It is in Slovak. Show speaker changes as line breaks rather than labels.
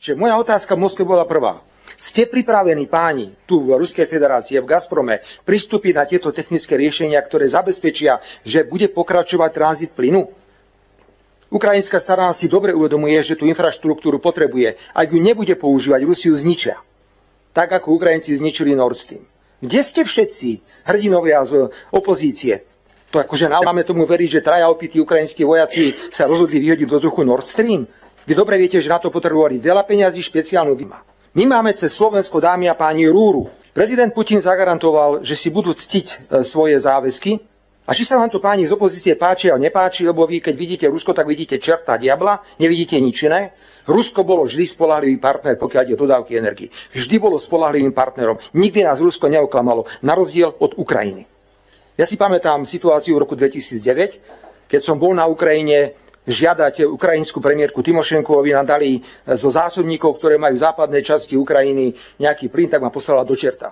Čiže moja otázka v Moskve bola prvá. Ste pripravení páni tu v Ruskej federácii, v Gazprome pristúpiť na tieto technické riešenia, ktoré zabezpečia, že bude pokračovať tranzit plynu? Ukrajinská strana si dobre uvedomuje, že tú infraštruktúru potrebuje. Ak ju nebude používať, Rusiu zničia. Tak ako Ukrajinci zničili Nord Stream. Kde ste všetci hrdinovia z opozície? To akože máme tomu veriť, že traja opití ukrajinskí vojaci sa rozhodli vyhodiť do vzduchu Nord Stream? Vy dobre viete, že na to potrebovali veľa peňazí, špeciálnu výma. My máme cez Slovensko, dámy a páni, rúru. Prezident Putin zagarantoval, že si budú ctiť svoje záväzky. A či sa vám to páni z opozície páči alebo nepáči, lebo vy keď vidíte Rusko, tak vidíte čerta diabla, nevidíte nič iné. Rusko bolo vždy spoľahlivý partner, pokiaľ ide o dodávky energii. Vždy bolo spoľahlivým partnerom. Nikdy nás Rusko neoklamalo, na rozdiel od Ukrajiny. Ja si pamätám situáciu v roku 2009, keď som bol na Ukrajine žiadať ukrajinskú premiérku Timošenkovú, aby nám dali zo zásobníkov, ktoré majú v západnej časti Ukrajiny, nejaký plyn, tak ma poslala do čerta.